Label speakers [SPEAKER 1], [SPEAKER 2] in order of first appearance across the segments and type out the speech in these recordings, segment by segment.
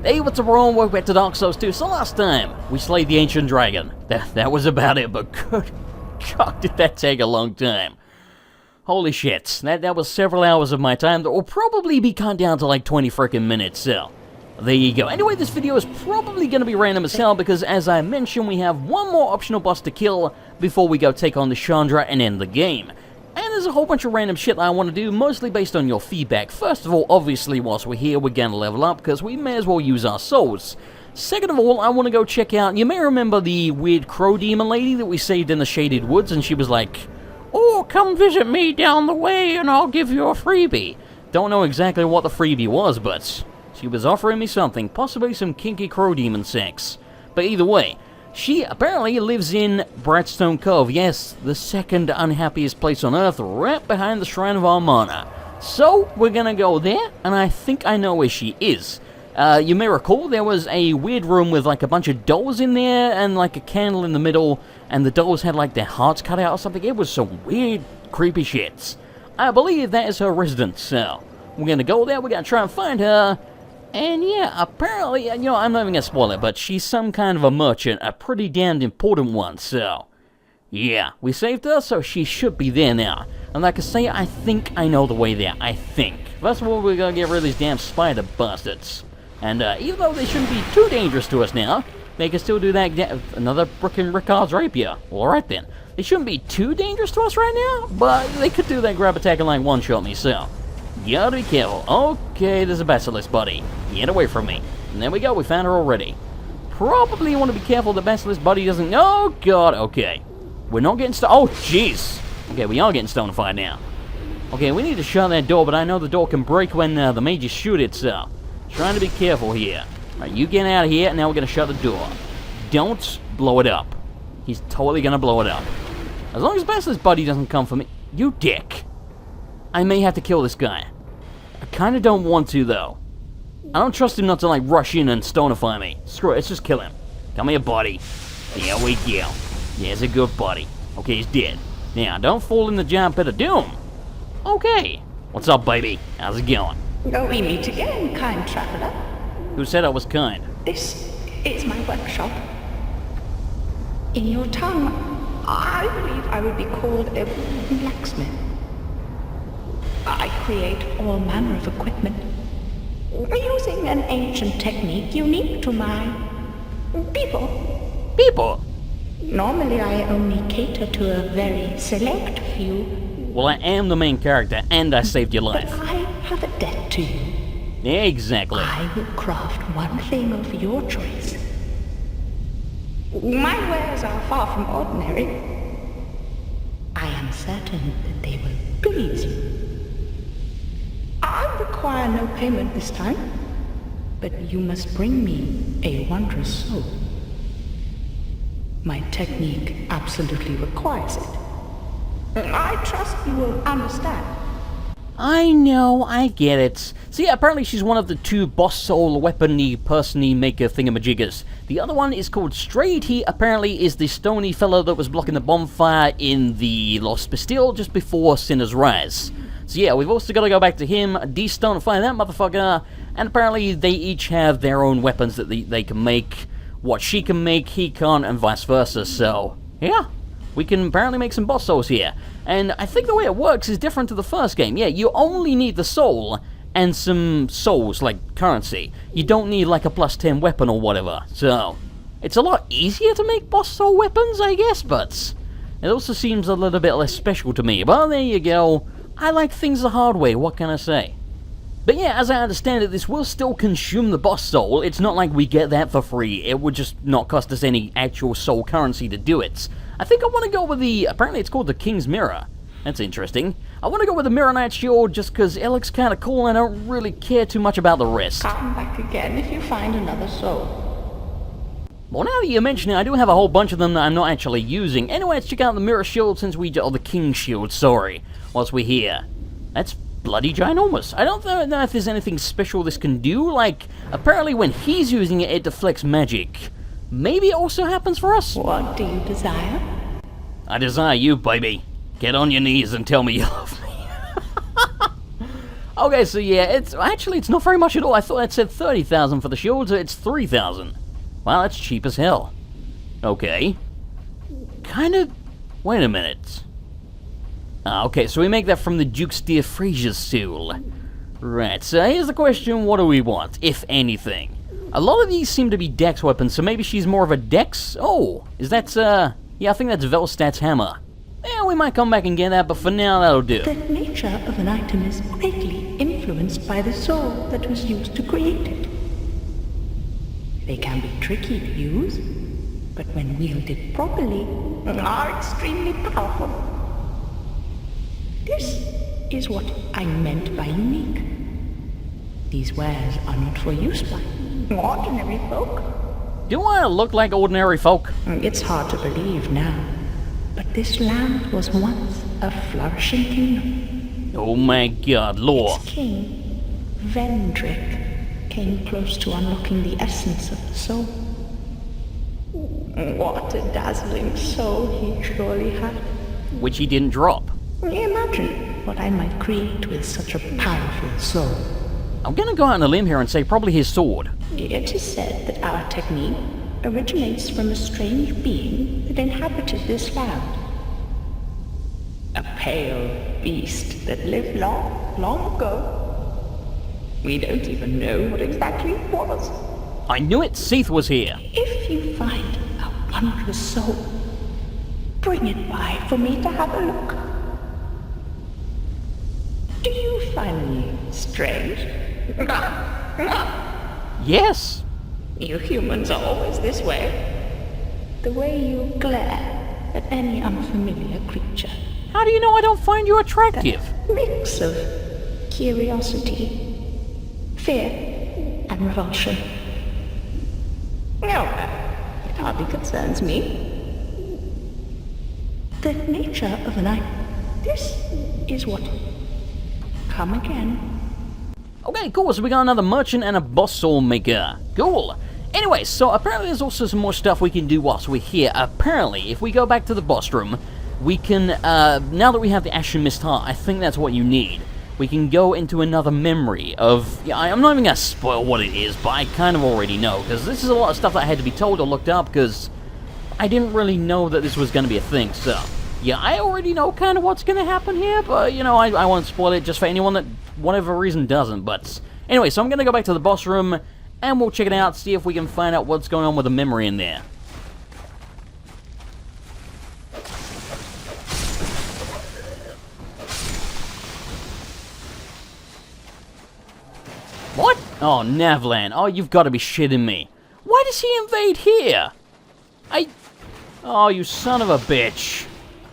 [SPEAKER 1] Hey, what's up everyone, welcome back to Dark Souls 2. So last time, we slayed the ancient dragon. That was about it, but good God, did that take a long time. Holy shit, that was several hours of my time that will probably be cut down to like 20 freaking minutes, so there you go. Anyway, this video is probably going to be random as hell because, as I mentioned, we have one more optional boss to kill before we go take on the Chandra and end the game. And there's a whole bunch of random shit that I want to do, mostly based on your feedback. First of all, obviously, whilst we're here, we're going to level up because we may as well use our souls. Second of all, I want to go check out, you may remember the weird crow demon lady that we saved in the Shaded Woods, and she was like, "Oh, come visit me down the way and I'll give you a freebie." Don't know exactly what the freebie was, but she was offering me something, possibly some kinky crow demon sex. But either way, she apparently lives in Brightstone Cove, yes, the second unhappiest place on Earth, right behind the Shrine of Armour. So, we're gonna go there, and I think I know where she is. You may recall there was a weird room with like a bunch of dolls in there, and like a candle in the middle, and the dolls had like their hearts cut out or something. It was some weird, creepy shits. I believe that is her residence, so we're gonna go there, we're gonna try and find her. And yeah, apparently, you know, I'm not even gonna spoil it, but she's some kind of a merchant, a pretty damned important one, so yeah, we saved her, so she should be there now. And like I say, I think I know the way there, I think. First of all, we're gonna get rid of these damn spider bastards. And even though they shouldn't be too dangerous to us now, they can still do that, another frickin' Ricard's rapier. Alright then, they shouldn't be too dangerous to us right now, but they could do that grab attack and like one-shot me, so gotta be careful. Okay, there's a basilisk buddy. Get away from me. And there we go, we found her already. Probably want to be careful the basilisk buddy doesn't... Oh god, okay. We're not getting oh jeez. Okay, we are getting stone-fied now. Okay, we need to shut that door, but I know the door can break when the mages shoot it, so trying to be careful here. Alright, you get out of here, and now we're gonna shut the door. Don't blow it up. He's totally gonna blow it up. As long as basilisk buddy doesn't come for me... You dick. I may have to kill this guy. I kinda don't want to, though. I don't trust him not to, like, rush in and stonify me. Screw it, let's just kill him. Come here, buddy. There we go. There's a good buddy. Okay, he's dead. Now, don't fall in the giant pit of doom. Okay. What's up, baby? How's it going?
[SPEAKER 2] Oh, we meet again, kind traveller.
[SPEAKER 1] Who said I was kind?
[SPEAKER 2] This is my workshop. In your tongue, I believe I would be called a blacksmith. I create all manner of equipment, using an ancient technique unique to my people.
[SPEAKER 1] People?
[SPEAKER 2] Normally I only cater to a very select few.
[SPEAKER 1] Well, I am the main character, and I saved your life.
[SPEAKER 2] But I have a debt to you.
[SPEAKER 1] Exactly.
[SPEAKER 2] I will craft one thing of your choice. My wares are far from ordinary. I am certain that they will please you. I require no payment this time, but you must bring me a wondrous soul. My technique absolutely requires it. I trust you will understand.
[SPEAKER 1] I know, I get it. See, apparently she's one of the two boss soul weapon-y, person-y maker thingamajiggers. The other one is called Straid. He apparently is the stony fellow that was blocking the bonfire in the Lost Bastille just before Sinner's Rise. So yeah, we've also got to go back to him, de-stonify that motherfucker, and apparently they each have their own weapons that they can make. What she can make, he can't, and vice versa, so yeah. We can apparently make some boss souls here. And I think the way it works is different to the first game. Yeah, you only need the soul and some souls, like currency. You don't need like a plus 10 weapon or whatever. So, it's a lot easier to make boss soul weapons, I guess, but it also seems a little bit less special to me. But there you go. I like things the hard way, what can I say? But yeah, as I understand it, this will still consume the boss soul. It's not like we get that for free. It would just not cost us any actual soul currency to do it. I think I want to go with the, apparently it's called the King's Mirror. That's interesting. I want to go with the Mirror Knight Shield just because it looks kind of cool and I don't really care too much about the rest.
[SPEAKER 2] Come back again if you find another soul.
[SPEAKER 1] Well, now that you mention it, I do have a whole bunch of them that I'm not actually using. Anyway, let's check out the Mirror Shield since we... Oh, the King's Shield, sorry. Whilst we're here. That's bloody ginormous. I don't know if there's anything special this can do. Like, apparently when he's using it, it deflects magic. Maybe it also happens for us?
[SPEAKER 2] What do you desire?
[SPEAKER 1] I desire you, baby. Get on your knees and tell me you love me. Okay, so yeah, it's not very much at all. I thought it said 30,000 for the shields. It's 3,000. Wow, that's cheap as hell. Okay. Kind of... Wait a minute. Okay, so we make that from the Duke's Dear Fraser's soul. Right, so here's the question, what do we want, if anything? A lot of these seem to be dex weapons, so maybe she's more of a dex... Oh, is that, yeah, I think that's Velstat's hammer. Yeah, we might come back and get that, but for now, that'll do.
[SPEAKER 2] The nature of an item is greatly influenced by the soul that was used to create it. They can be tricky to use, but when wielded properly, are extremely powerful. This is what I meant by unique. These wares are not for use by ordinary folk.
[SPEAKER 1] Do I look like ordinary folk?
[SPEAKER 2] It's hard to believe now, but this land was once a flourishing kingdom.
[SPEAKER 1] Oh my god, lore.
[SPEAKER 2] Its king, Vendrick, came close to unlocking the essence of the soul. What a dazzling soul he surely had.
[SPEAKER 1] Which he didn't drop.
[SPEAKER 2] Imagine what I might create with such a powerful soul.
[SPEAKER 1] I'm gonna go out on a limb here and say probably his sword.
[SPEAKER 2] It is said that our technique originates from a strange being that inhabited this land. A pale beast that lived long, long ago. We don't even know what exactly it was.
[SPEAKER 1] I knew it, Seath was here.
[SPEAKER 2] If you find a wondrous soul, bring it by for me to have a look. Do you find me strange?
[SPEAKER 1] Yes.
[SPEAKER 2] You humans are always this way. The way you glare at any unfamiliar creature.
[SPEAKER 1] How do you know I don't find you attractive?
[SPEAKER 2] That mix of curiosity, fear, and revulsion. No, it hardly concerns me. The nature of an item. This is what... Come again.
[SPEAKER 1] Okay, cool, so we got another merchant and a boss soul maker. Cool. Anyway, so apparently there's also some more stuff we can do whilst we're here. Apparently, if we go back to the boss room, we can, now that we have the Ashen Mist Heart, I think that's what you need. We can go into another memory of, yeah, I'm not even going to spoil what it is, but I kind of already know, because this is a lot of stuff that I had to be told or looked up, because I didn't really know that this was going to be a thing, so... Yeah, I already know kind of what's going to happen here, but, you know, I won't spoil it just for anyone that, whatever reason, doesn't. But, anyway, so I'm going to go back to the boss room, and we'll check it out, see if we can find out what's going on with the memory in there. What? Oh, Navlan. Oh, you've got to be shitting me. Why does he invade here? Oh, you son of a bitch.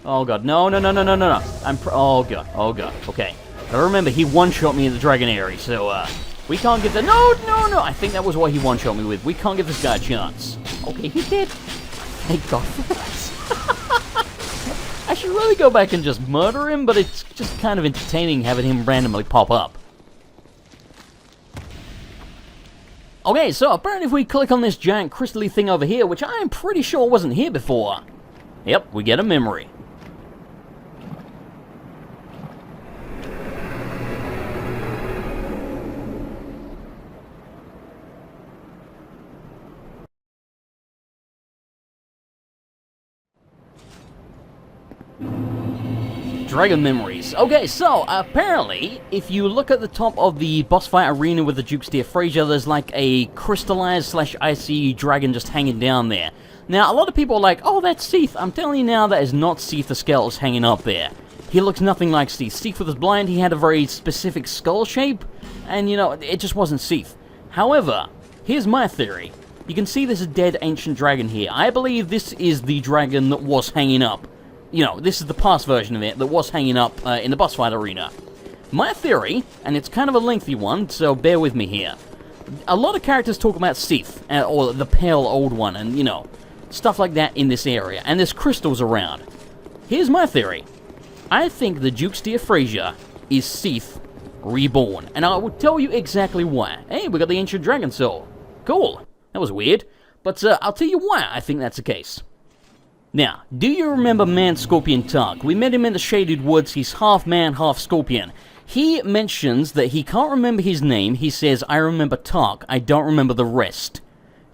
[SPEAKER 1] Oh god, no. Oh god, okay. Now remember, he one-shot me in the Dragon Area, so, we can't get the... No! I think that was what he one-shot me with. We can't give this guy a chance. Okay, he did. Thank god for that. I should really go back and just murder him, but it's just kind of entertaining having him randomly pop up. Okay, so apparently if we click on this giant crystally thing over here, which I am pretty sure wasn't here before, yep, we get a memory. Dragon memories. Okay, so apparently, if you look at the top of the boss fight arena with the Duke's Dear Fraser, there's like a crystallized / icy dragon just hanging down there. Now, a lot of people are like, oh, that's Seath. I'm telling you now, that is not Seath the Skeleton hanging up there. He looks nothing like Seath. Seath was blind, he had a very specific skull shape, and you know, it just wasn't Seath. However, here's my theory. You can see there's a dead ancient dragon here. I believe this is the dragon that was hanging up. You know, this is the past version of it that was hanging up in the boss fight arena. My theory, and it's kind of a lengthy one, so bear with me here. A lot of characters talk about Seath, or the pale old one, and, you know, stuff like that in this area, and there's crystals around. Here's my theory. I think the Duke's Dear Fraser is Seath reborn, and I will tell you exactly why. Hey, we got the Ancient Dragon Soul. Cool. That was weird, but I'll tell you why I think that's the case. Now, do you remember Man Scorpion Tark? We met him in the Shaded Woods. He's half man, half scorpion. He mentions that he can't remember his name. He says, I remember Tark, I don't remember the rest.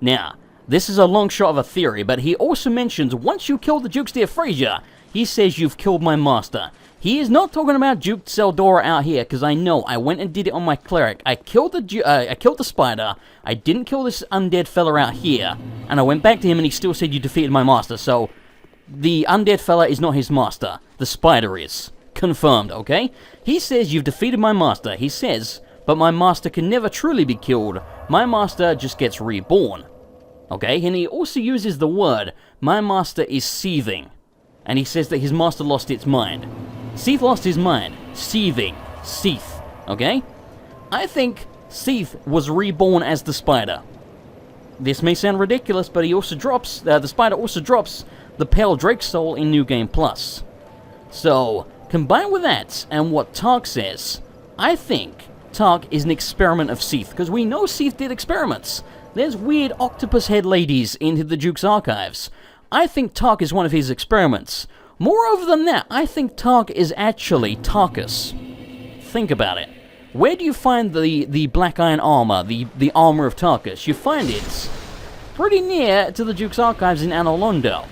[SPEAKER 1] Now, this is a long shot of a theory, but he also mentions, once you kill the Duke's dear Fraser, he says you've killed my master. He is not talking about Duke Seldora out here, because I know, I went and did it on my cleric. I killed the spider, I didn't kill this undead fella out here, and I went back to him and he still said you defeated my master, so the undead fella is not his master. The spider is. Confirmed, okay? He says you've defeated my master. He says, but my master can never truly be killed. My master just gets reborn. Okay? And he also uses the word, my master is seething. And he says that his master lost its mind. Seath lost his mind. Seething. Seath. Okay? I think Seath was reborn as the spider. This may sound ridiculous, but he also drops, the spider also drops the Pale Drake Soul in New Game Plus. So, combined with that, and what Tark says, I think Tark is an experiment of Seath, because we know Seath did experiments. There's weird octopus head ladies in the Duke's archives. I think Tark is one of his experiments. Moreover than that, I think Tark is actually Tarkus. Think about it. Where do you find the black iron armor, the armor of Tarkus? You find it pretty near to the Duke's archives in Anor Londo.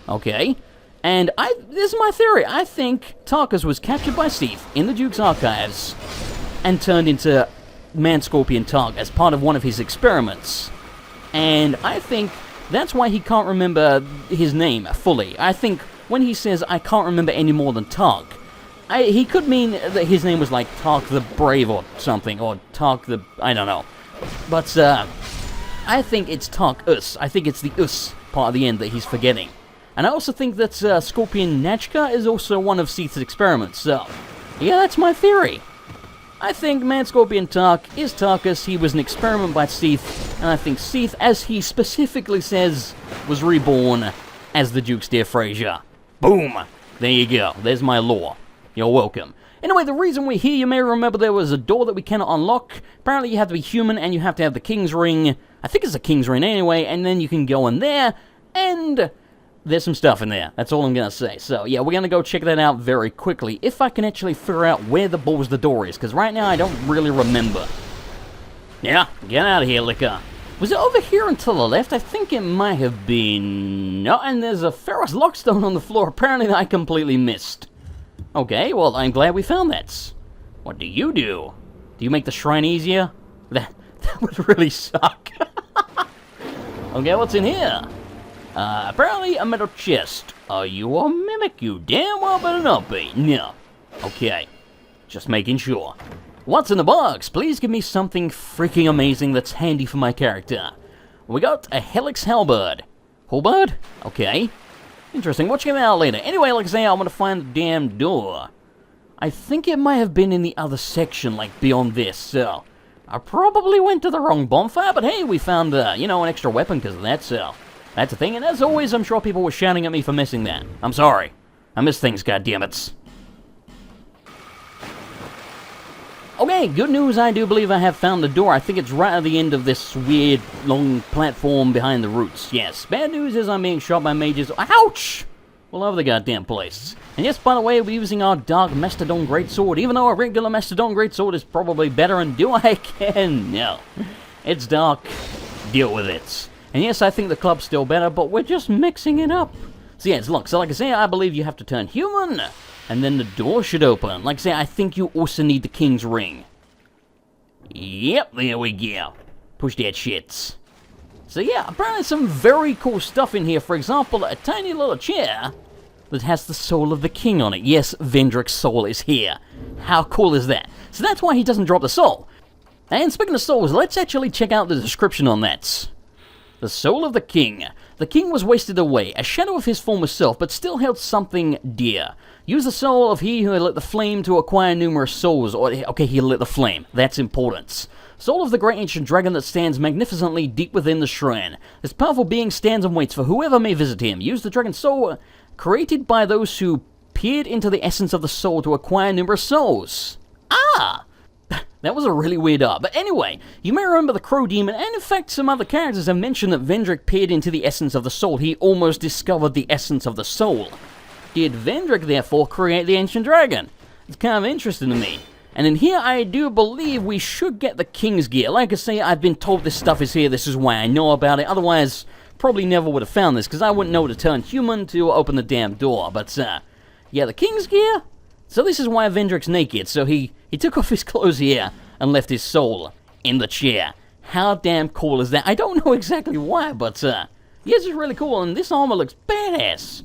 [SPEAKER 1] Okay? And this is my theory. I think Tarkus was captured by Seath in the Duke's archives and turned into Man-Scorpion Tark as part of one of his experiments. And I think that's why he can't remember his name fully. I think when he says, I can't remember any more than Tark, he could mean that his name was like Tark the Brave or something, or Tark the... I don't know. But I think it's Tark-us. I think it's the us part of the end that he's forgetting. And I also think that Scorpion Nachka is also one of Seath's experiments, so yeah, that's my theory. I think Man-Scorpion Tark is Tarkus, he was an experiment by Seath, and I think Seath, as he specifically says, was reborn as the Duke's dear Fraser. Boom! There you go, there's my lore. You're welcome. Anyway, the reason we're here, you may remember there was a door that we cannot unlock. Apparently you have to be human and you have to have the King's Ring. I think it's a King's Ring anyway, and then you can go in there, and there's some stuff in there. That's all I'm going to say. So, yeah, we're going to go check that out very quickly, if I can actually figure out where the balls the door is, because right now I don't really remember. Yeah, get out of here, Liquor. Was it over here and to the left? I think it might have been... No, and there's a Ferrous Lockstone on the floor, apparently that I completely missed. Okay, well, I'm glad we found that. What do? Do you make the shrine easier? That would really suck. Okay, what's in here? Apparently a metal chest. Are you a mimic? You damn well better not be. No. Okay. Just making sure. What's in the box? Please give me something freaking amazing that's handy for my character. We got a Helix Halberd. Halberd? Okay. Interesting. We'll check it out later. Anyway, like I say, I'm gonna find the damn door. I think it might have been in the other section, like beyond this, so I probably went to the wrong bonfire, but hey, we found, you know, an extra weapon because of that, so that's a thing, and as always, I'm sure people were shouting at me for missing that. I'm sorry. I miss things, goddammit. Okay, good news, I do believe I have found the door. I think it's right at the end of this weird, long platform behind the roots. Yes, bad news is I'm being shot by mages. Ouch! All over the goddamn place. And yes, by the way, we're using our Dark Mastodon Greatsword, even though a regular Mastodon Greatsword is probably better, and do I can? No. It's dark. Deal with it. And yes, I think the club's still better, but we're just mixing it up. So yeah, it's locked. So like I say, I believe you have to turn human, and then the door should open. Like I say, I think you also need the King's Ring. Yep, there we go. Push that shit. So yeah, apparently some very cool stuff in here. For example, a tiny little chair that has the soul of the king on it. Yes, Vendrick's soul is here. How cool is that? So that's why he doesn't drop the soul. And speaking of souls, let's actually check out the description on that. The soul of the king. The king was wasted away, a shadow of his former self, but still held something dear. Use the soul of he who had lit the flame to acquire numerous souls. Or, okay, he lit the flame. That's important. Soul of the great ancient dragon that stands magnificently deep within the shrine. This powerful being stands and waits for whoever may visit him. Use the dragon's soul created by those who peered into the essence of the soul to acquire numerous souls. Ah! That was a really weird art. But anyway, you may remember the Crow Demon, and in fact some other characters have mentioned that Vendrick peered into the essence of the soul. He almost discovered the essence of the soul. Did Vendrick therefore create the ancient dragon? It's kind of interesting to me. And in here, I do believe we should get the King's Gear. Like I say, I've been told this stuff is here. This is why I know about it. Otherwise, probably never would have found this, because I wouldn't know to turn human to open the damn door. But, yeah, the King's Gear? So this is why Vendrick's naked. So he took off his clothes here and left his soul in the chair. How damn cool is that? I don't know exactly why, but, yes, it's really cool. And this armor looks badass.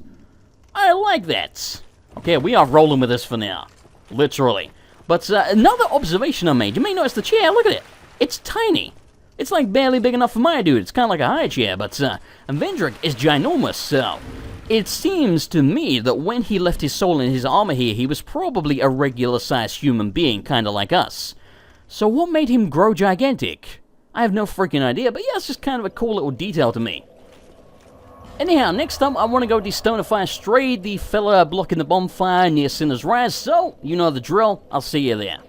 [SPEAKER 1] I like that. Okay, we are rolling with this for now. Literally. But another observation I made. You may notice the chair. Look at it. It's tiny. It's like barely big enough for my dude. It's kind of like a high chair. But Vendrick is ginormous. So it seems to me that when he left his soul in his armor here, he was probably a regular-sized human being, kind of like us. So what made him grow gigantic? I have no freaking idea. But yeah, it's just kind of a cool little detail to me. Anyhow, next up, I want to go destonify Straid, the fella blocking the bonfire near Sinner's Rise, so, you know the drill, I'll see you there.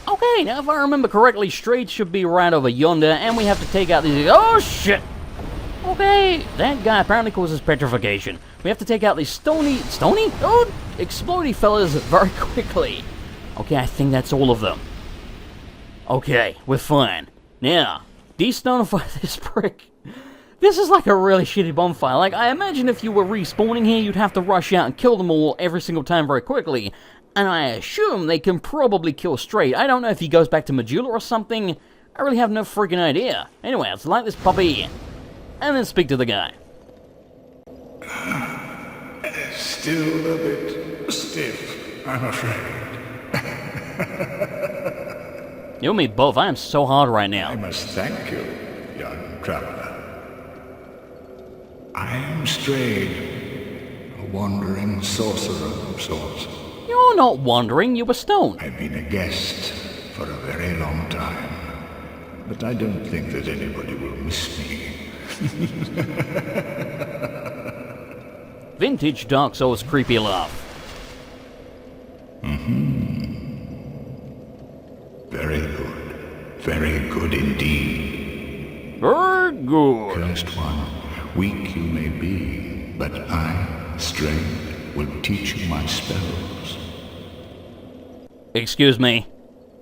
[SPEAKER 1] Okay, now if I remember correctly, Straid should be right over yonder, and we have to take out these... Oh, shit! Okay, that guy apparently causes petrification. We have to take out these stony... Oh, explodey fellas very quickly. Okay, I think that's all of them. Okay, we're fine. Now... destonify this prick. This is like a really shitty bonfire. Like, I imagine if you were respawning here, you'd have to rush out and kill them all every single time very quickly. And I assume they can probably kill Straid. I don't know if he goes back to Medulla or something. I really have no freaking idea. Anyway, let's light this puppy. And then speak to the guy.
[SPEAKER 3] Still a bit stiff, I'm afraid.
[SPEAKER 1] You and me both. I am so hard right now.
[SPEAKER 3] I must thank you, young traveler. I am Straid, a wandering sorcerer of sorts.
[SPEAKER 1] You're not wandering, you were stoned.
[SPEAKER 3] I've been a guest for a very long time, but I don't think that anybody will miss me.
[SPEAKER 1] Vintage Dark Souls creepy laugh.
[SPEAKER 3] Very good indeed.
[SPEAKER 1] Very good.
[SPEAKER 3] Cursed one, weak you may be, but I, Straid, will teach you my spells.
[SPEAKER 1] Excuse me.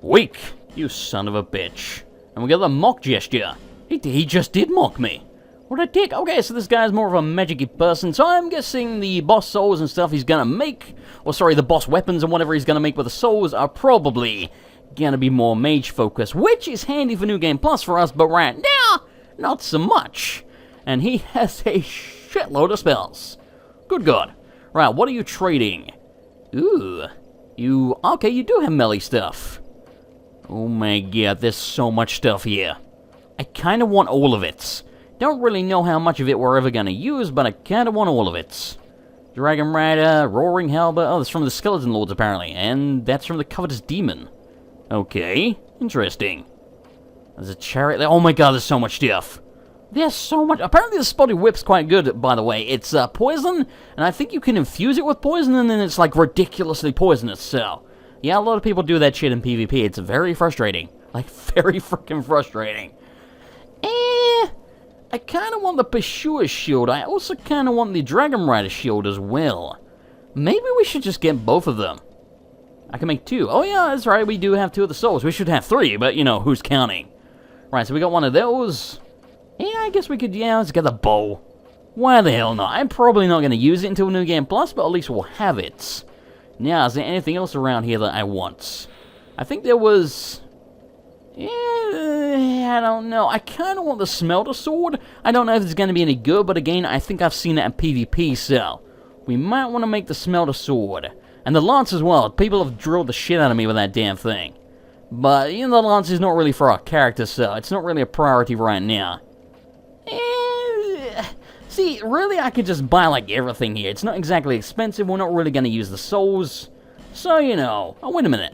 [SPEAKER 1] Weak, you son of a bitch. And we got the mock gesture. He just did mock me. What a dick. Okay, so this guy's more of a magic-y person, so I'm guessing the boss souls and stuff he's gonna make, or sorry, the boss weapons and whatever he's gonna make with the souls are probably gonna be more mage focused, which is handy for New Game Plus for us, but right now, not so much. And he has a shitload of spells. Good God. Right, what are you trading? Ooh. Okay, you do have melee stuff. Oh my god, there's so much stuff here. I kinda want all of it. Don't really know how much of it we're ever gonna use, but I kinda want all of it. Dragon Rider, Roaring Halberd, oh, that's from the Skeleton Lords apparently, and that's from the Covetous Demon. Okay, interesting. There's a chariot there. Oh my god, there's so much stuff. There's so much. Apparently the Spotted Whip's quite good, by the way. It's poison, and I think you can infuse it with poison, and then it's like ridiculously poisonous, so... yeah, a lot of people do that shit in PvP. It's very frustrating. Like, very freaking frustrating. I kind of want the Pursuer shield. I also kind of want the Dragon Rider shield as well. Maybe we should just get both of them. I can make two. Oh yeah, that's right, we do have two of the souls. We should have three, but you know, who's counting? Right, so we got one of those. Yeah, I guess we could, yeah, let's get the bow. Why the hell not? I'm probably not going to use it until New Game Plus, but at least we'll have it. Now, is there anything else around here that I want? I think there was... yeah, I don't know. I kind of want the Smelter Sword. I don't know if it's going to be any good, but again, I think I've seen it at PvP, so... we might want to make the Smelter Sword. And the Lance as well. People have drilled the shit out of me with that damn thing. But, you know, the Lance is not really for our character, so it's not really a priority right now. See, really, I could just buy, like, everything here. It's not exactly expensive. We're not really going to use the souls. So, you know... oh, wait a minute.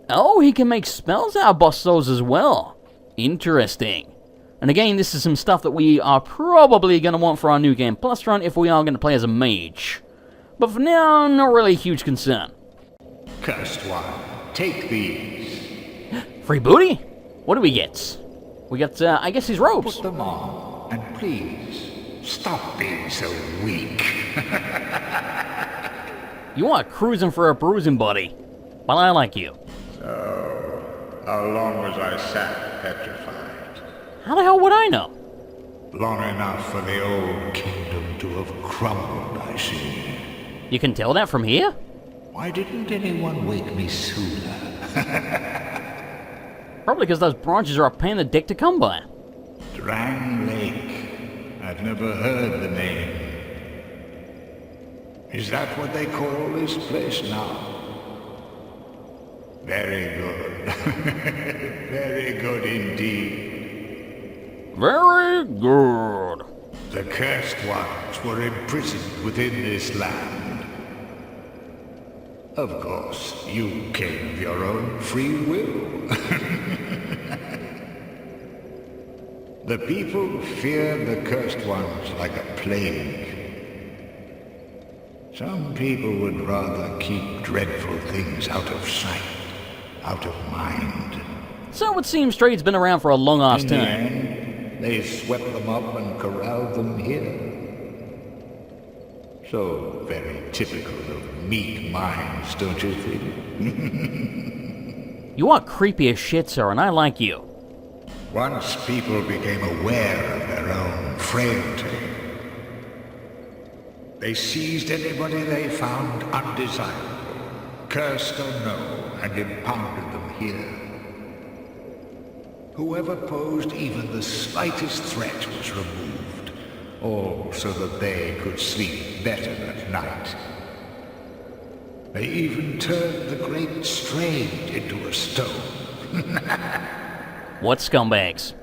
[SPEAKER 1] Oh, he can make spells out of boss souls as well. Interesting. And again, this is some stuff that we are probably going to want for our New Game Plus run if we are going to play as a mage. But for now, not really a huge concern.
[SPEAKER 3] Cursed one, take these.
[SPEAKER 1] Free booty? What do we get? We got, I guess his robes.
[SPEAKER 3] Put them on, and please, stop being so weak.
[SPEAKER 1] You are cruising for a bruising, buddy. But I like you.
[SPEAKER 3] So, how long was I sat petrified?
[SPEAKER 1] How the hell would I know?
[SPEAKER 3] Long enough for the old kingdom to have crumbled, I see.
[SPEAKER 1] You can tell that from here?
[SPEAKER 3] Why didn't anyone wake me sooner?
[SPEAKER 1] Probably because those branches are a pain in the dick to come by.
[SPEAKER 3] Drang Lake. I've never heard the name. Is that what they call this place now? Very good. Very good indeed.
[SPEAKER 1] Very good.
[SPEAKER 3] The cursed ones were imprisoned within this land. Of course, you came of your own free will. The people fear the cursed ones like a plague. Some people would rather keep dreadful things out of sight, out of mind.
[SPEAKER 1] So it seems Straid's been around for a long ass
[SPEAKER 3] In the
[SPEAKER 1] time.
[SPEAKER 3] end, they swept them up and corralled them here. So very typical of meek minds, don't you think?
[SPEAKER 1] You are creepy as shit, sir, and I like you.
[SPEAKER 3] Once people became aware of their own frailty, they seized anybody they found undesirable, cursed or no, and impounded them here. Whoever posed even the slightest threat was removed, all so that they could sleep better at night. They even turned the great Straid into a stone.
[SPEAKER 1] What scumbags?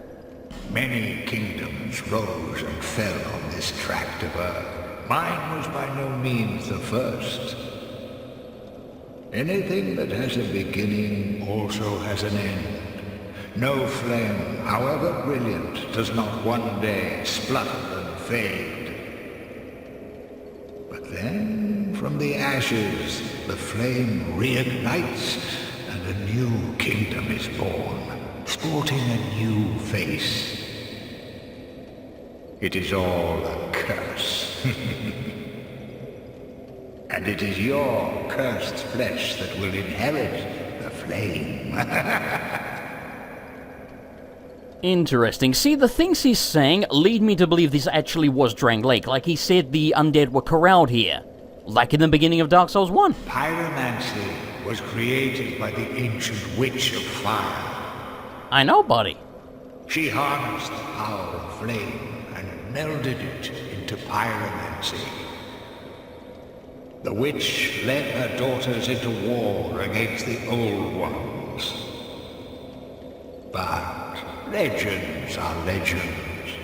[SPEAKER 3] Many kingdoms rose and fell on this tract of earth. Mine was by no means the first. Anything that has a beginning also has an end. No flame, however brilliant, does not one day splutter and fade. But then, from the ashes, the flame reignites, and a new kingdom is born, sporting a new face. It is all a curse. And it is your cursed flesh that will inherit the flame.
[SPEAKER 1] Interesting. See, the things he's saying lead me to believe this actually was Drang Lake. Like he said, the undead were corralled here. Like in the beginning of Dark Souls 1.
[SPEAKER 3] Pyromancy was created by the ancient witch of fire.
[SPEAKER 1] I know, buddy.
[SPEAKER 3] She harnessed the power of flame and melded it into pyromancy. The witch led her daughters into war against the old ones. But legends are legends.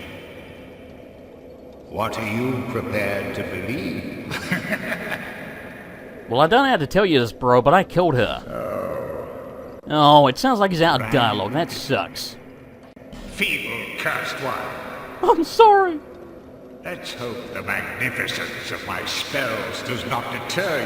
[SPEAKER 3] What are you prepared to believe?
[SPEAKER 1] Well, I don't know how to tell you this, bro, but I killed her. Oh, it sounds like he's out of dialogue. That sucks.
[SPEAKER 3] Feeble cursed one.
[SPEAKER 1] I'm sorry.
[SPEAKER 3] Let's hope the magnificence of my spells does not deter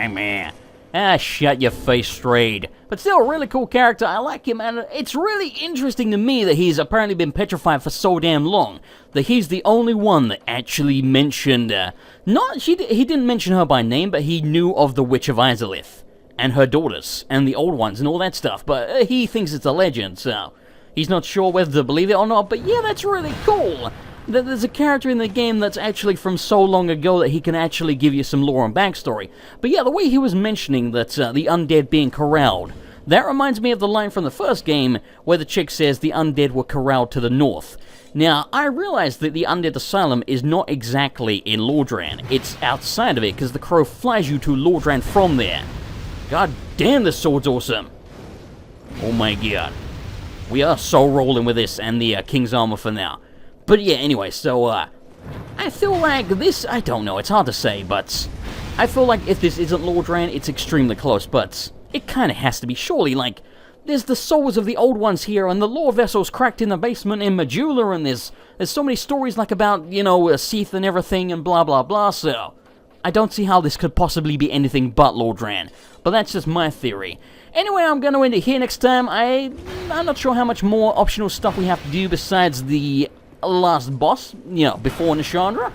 [SPEAKER 1] Meh. Ah, shut your face, Straid. But still, a really cool character. I like him, and it's really interesting to me that he's apparently been petrified for so damn long. That he's the only one that actually mentioned, he didn't mention her by name, but he knew of the Witch of Izalith. And her daughters, and the old ones, and all that stuff, but he thinks it's a legend, so he's not sure whether to believe it or not, but yeah, that's really cool, that there's a character in the game that's actually from so long ago that he can actually give you some lore and backstory. But yeah, the way he was mentioning that the undead being corralled, that reminds me of the line from the first game, where the chick says the undead were corralled to the north. Now, I realize that the Undead Asylum is not exactly in Lordran, it's outside of it, because the crow flies you to Lordran from there. God damn, this sword's awesome. Oh my god. We are so rolling with this and the King's Armour for now. But yeah, anyway, so, I feel like this, I don't know, it's hard to say, but I feel like if this isn't Lordran, it's extremely close, but it kinda has to be, surely, like, there's the souls of the old ones here, and the lore vessels cracked in the basement in Majula, and there's so many stories, like, about, you know, Seath and everything, and blah blah blah, so I don't see how this could possibly be anything but Lordran. But that's just my theory. Anyway, I'm going to end it here next time. I'm not sure how much more optional stuff we have to do besides the last boss, you know, before Nishandra.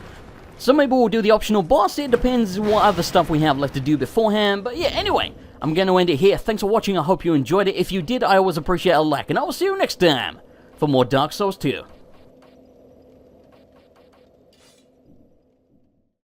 [SPEAKER 1] So maybe we'll do the optional boss. It depends what other stuff we have left to do beforehand. But yeah, anyway, I'm going to end it here. Thanks for watching. I hope you enjoyed it. If you did, I always appreciate a like. And I will see you next time for more Dark Souls 2.